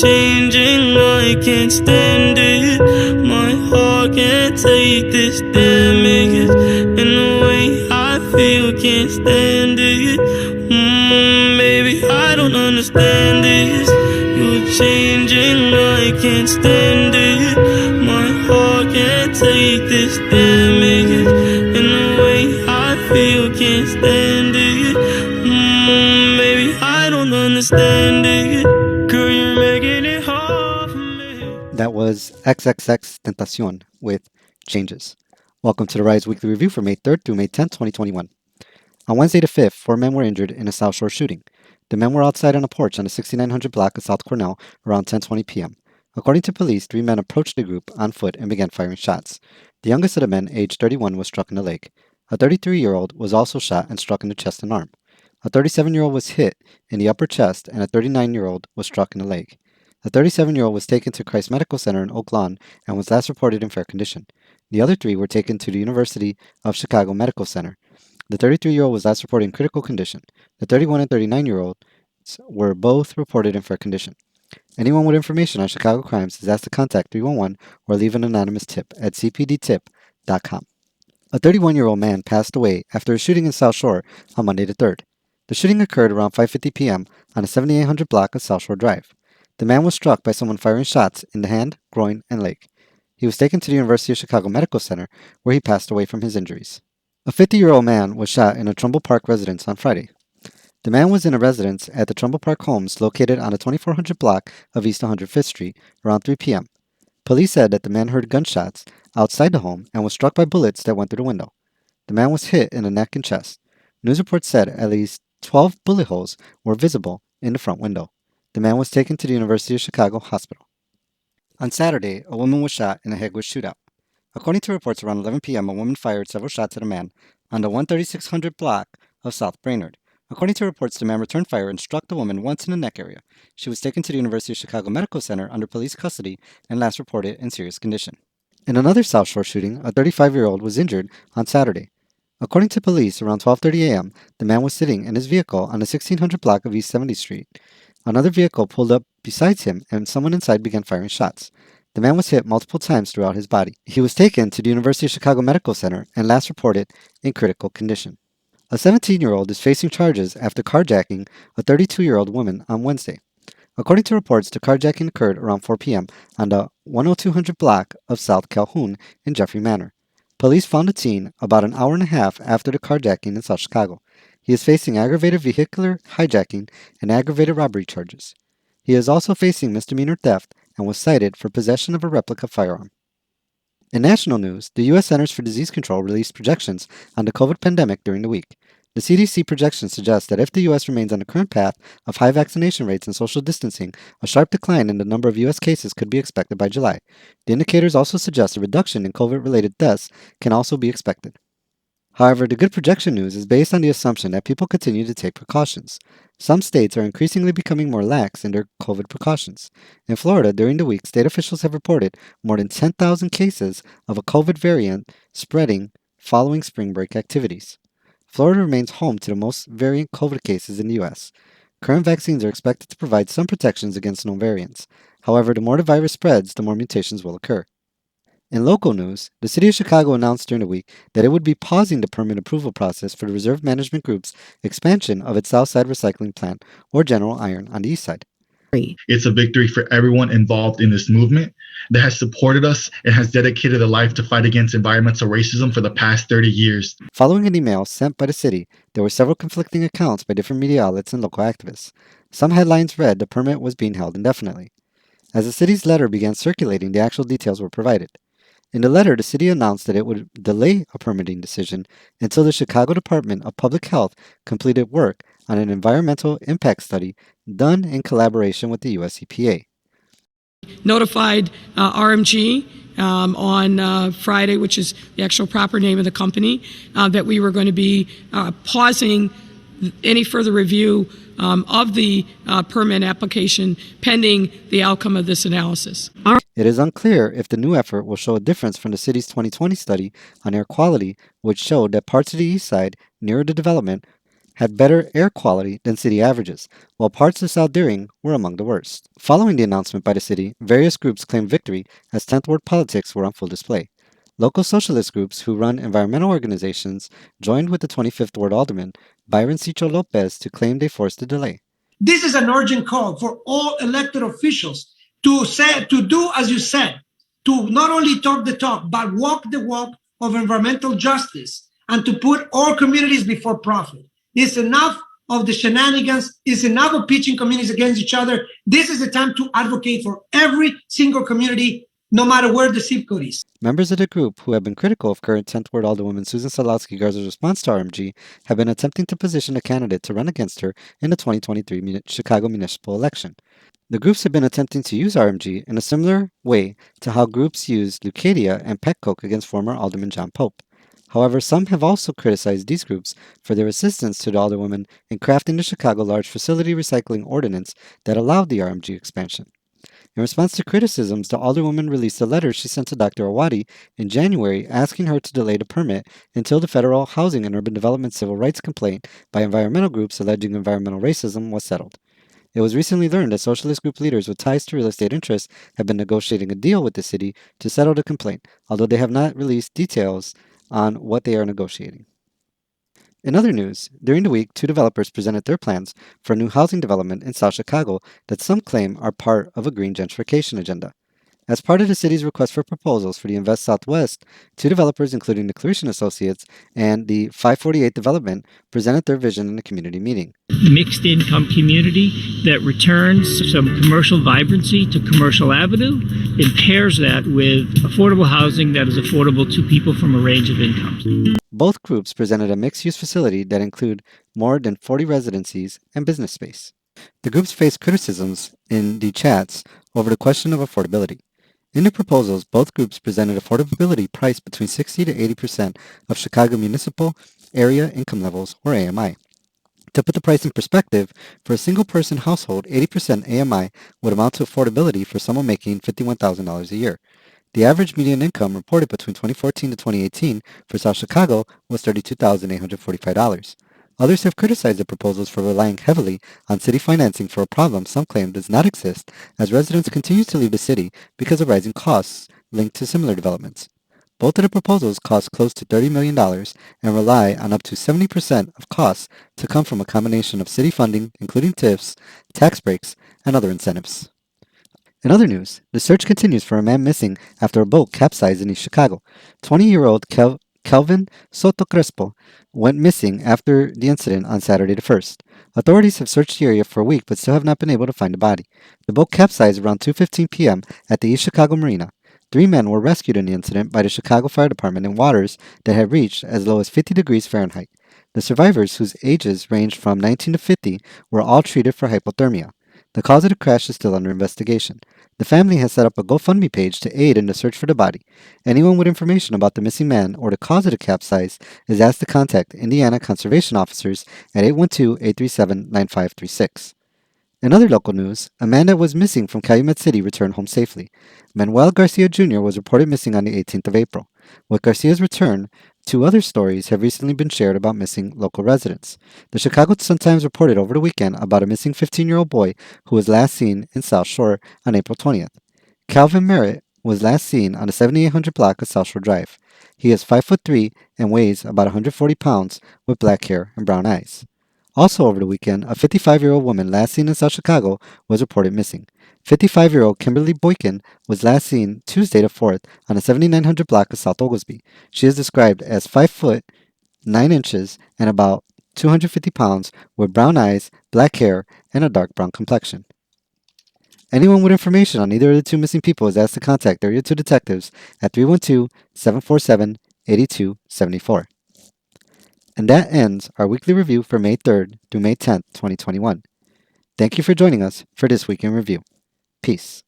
changing, I can't stand it. My heart can't take this damage. And the way I feel, can't stand it. Baby, I don't understand this. You're changing, I can't stand it. My heart can't take this damage. And the way I feel, can't stand it. Baby, I don't understand it. Girl, you're making it hard for me. That was XXX Tentacion with Changes. Welcome to the Rise Weekly Review for May 3rd through May 10th, 2021. On Wednesday the 5th, 4 men were injured in a South Shore shooting. The men were outside on a porch on the 6900 block of South Cornell around 10:20 p.m. According to police, 3 men approached the group on foot and began firing shots. The youngest of the men, aged 31, was struck in the leg. A 33-year-old was also shot and struck in the chest and arm. A 37-year-old was hit in the upper chest, and a 39-year-old was struck in the leg. The 37-year-old was taken to Christ Medical Center in Oak Lawn and was last reported in fair condition. The other 3 were taken to the University of Chicago Medical Center. The 33-year-old was last reported in critical condition. The 31 and 39-year-olds were both reported in fair condition. Anyone with information on Chicago crimes is asked to contact 311 or leave an anonymous tip at cpdtip.com. A 31-year-old man passed away after a shooting in South Shore on Monday the 3rd. The shooting occurred around 5:50 p.m. on the 7800 block of South Shore Drive. The man was struck by someone firing shots in the hand, groin, and leg. He was taken to the University of Chicago Medical Center, where he passed away from his injuries. A 50-year-old man was shot in a Trumbull Park residence on Friday. The man was in a residence at the Trumbull Park Homes located on the 2400 block of East 105th Street around 3 p.m. Police said that the man heard gunshots outside the home and was struck by bullets that went through the window. The man was hit in the neck and chest. News reports said at least 12 bullet holes were visible in the front window. The man was taken to the University of Chicago Hospital. On Saturday, a woman was shot in a Hegwood shootout. According to reports, around 11 p.m., a woman fired several shots at a man on the 13600 block of South Brainerd. According to reports, the man returned fire and struck the woman once in the neck area. She was taken to the University of Chicago Medical Center under police custody and last reported in serious condition. In another South Shore shooting, a 35-year-old was injured on Saturday. According to police, around 12:30 a.m., the man was sitting in his vehicle on the 1600 block of East 70th Street. Another vehicle pulled up beside him and someone inside began firing shots. The man was hit multiple times throughout his body. He was taken to the University of Chicago Medical Center and last reported in critical condition. A 17-year-old is facing charges after carjacking a 32-year-old woman on Wednesday. According to reports, the carjacking occurred around 4 p.m. on the 10200 block of South Calhoun in Jeffrey Manor. Police found the teen about an hour and a half after the carjacking in South Chicago. He is facing aggravated vehicular hijacking and aggravated robbery charges. He is also facing misdemeanor theft and was cited for possession of a replica firearm. In national news, the U.S. Centers for Disease Control released projections on the COVID pandemic during the week. The CDC projections suggest that if the U.S. remains on the current path of high vaccination rates and social distancing, a sharp decline in the number of U.S. cases could be expected by July. The indicators also suggest a reduction in COVID-related deaths can also be expected. However, the good projection news is based on the assumption that people continue to take precautions. Some states are increasingly becoming more lax in their COVID precautions. In Florida, during the week, state officials have reported more than 10,000 cases of a COVID variant spreading following spring break activities. Florida remains home to the most variant COVID cases in the U.S. Current vaccines are expected to provide some protections against known variants. However, the more the virus spreads, the more mutations will occur. In local news, the City of Chicago announced during the week that it would be pausing the permit approval process for the Reserve Management Group's expansion of its Southside Recycling Plant, or General Iron, on the east side. It's a victory for everyone involved in this movement that has supported us and has dedicated a life to fight against environmental racism for the past 30 years. Following an email sent by the city, there were several conflicting accounts by different media outlets and local activists. Some headlines read the permit was being held indefinitely. As the city's letter began circulating, the actual details were provided. In the letter, the city announced that it would delay a permitting decision until the Chicago Department of Public Health completed work on an environmental impact study done in collaboration with the U.S. EPA. Notified RMG on Friday, which is the actual proper name of the company, that we were going to be pausing any further review of the permit application pending the outcome of this analysis. It is unclear if the new effort will show a difference from the city's 2020 study on air quality, which showed that parts of the east side near the development had better air quality than city averages, while parts of South Deering were among the worst. Following the announcement by the city, various groups claimed victory as 10th Ward politics were on full display. Local socialist groups who run environmental organizations joined with the 25th Ward Alderman, Byron Cicho Lopez, to claim they forced the delay. This is an urgent call for all elected officials to do as you said, to not only talk the talk, but walk the walk of environmental justice and to put all communities before profit. It's enough of the shenanigans. It's enough of pitching communities against each other. This is the time to advocate for every single community, no matter where the zip code is. Members of the group who have been critical of current 10th Ward Alderwoman Susan Sadlowski Garza's response to RMG have been attempting to position a candidate to run against her in the 2023 Chicago municipal election. The groups have been attempting to use RMG in a similar way to how groups used Leucadia and Petcoke against former Alderman John Pope. However, some have also criticized these groups for their assistance to the Alderwoman in crafting the Chicago Large Facility Recycling Ordinance that allowed the RMG expansion. In response to criticisms, the Alderwoman released a letter she sent to Dr. Awadi in January asking her to delay the permit until the federal Housing and Urban Development civil rights complaint by environmental groups alleging environmental racism was settled. It was recently learned that socialist group leaders with ties to real estate interests have been negotiating a deal with the city to settle the complaint, although they have not released details on what they are negotiating. In other news, during the week, two developers presented their plans for a new housing development in South Chicago that some claim are part of a green gentrification agenda. As part of the city's request for proposals for the Invest Southwest, two developers, including the Claretian Associates and the 548 Development, presented their vision in a community meeting. Mixed income community that returns some commercial vibrancy to Commercial Avenue and pairs that with affordable housing that is affordable to people from a range of incomes. Both groups presented a mixed-use facility that include more than 40 residencies and business space. The groups faced criticisms in the chats over the question of affordability. In the proposals, both groups presented affordability priced between 60 to 80% of Chicago municipal area income levels, or AMI. To put the price in perspective, for a single-person household, 80% AMI would amount to affordability for someone making $51,000 a year. The average median income reported between 2014 to 2018 for South Chicago was $32,845. Others have criticized the proposals for relying heavily on city financing for a problem some claim does not exist, as residents continue to leave the city because of rising costs linked to similar developments. Both of the proposals cost close to $30 million and rely on up to 70% of costs to come from a combination of city funding, including TIFs, tax breaks, and other incentives. In other news, the search continues for a man missing after a boat capsized in East Chicago. 20-year-old Kelvin Soto Crespo went missing after the incident on Saturday the 1st. Authorities have searched the area for a week but still have not been able to find the body. The boat capsized around 2:15 p.m. at the East Chicago Marina. 3 men were rescued in the incident by the Chicago Fire Department in waters that had reached as low as 50 degrees Fahrenheit. The survivors, whose ages ranged from 19 to 50, were all treated for hypothermia. The cause of the crash is still under investigation. The family has set up a GoFundMe page to aid in the search for the body. Anyone with information about the missing man or the cause of the capsize is asked to contact Indiana Conservation Officers at 812-837-9536. In other local news, a man that was missing from Calumet City returned home safely. Manuel Garcia Jr. was reported missing on the 18th of April. With Garcia's return, 2 other stories have recently been shared about missing local residents. The Chicago Sun-Times reported over the weekend about a missing 15-year-old boy who was last seen in South Shore on April 20th. Calvin Merritt was last seen on the 7800 block of South Shore Drive. He is 5'3" and weighs about 140 pounds with black hair and brown eyes. Also over the weekend, a 55-year-old woman last seen in South Chicago was reported missing. 55-year-old Kimberly Boykin was last seen Tuesday the 4th on the 7900 block of South Oglesby. She is described as 5 foot 9 inches and about 250 pounds with brown eyes, black hair, and a dark brown complexion. Anyone with information on either of the 2 missing people is asked to contact Area 2 detectives at 312-747-8274. And that ends our weekly review for May 3rd through May 10th, 2021. Thank you for joining us for this week in review. Peace.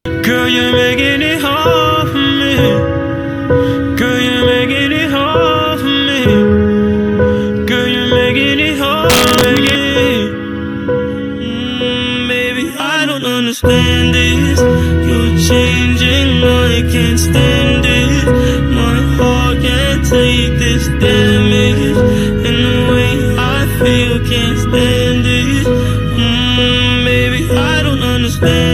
Girl, you're making it hard for me. Girl, you're making it hard for me. Girl, you're making it hard for me. Baby, I don't understand this. You're changing, I can't stand it. My heart can't take this damage. And the way I feel stand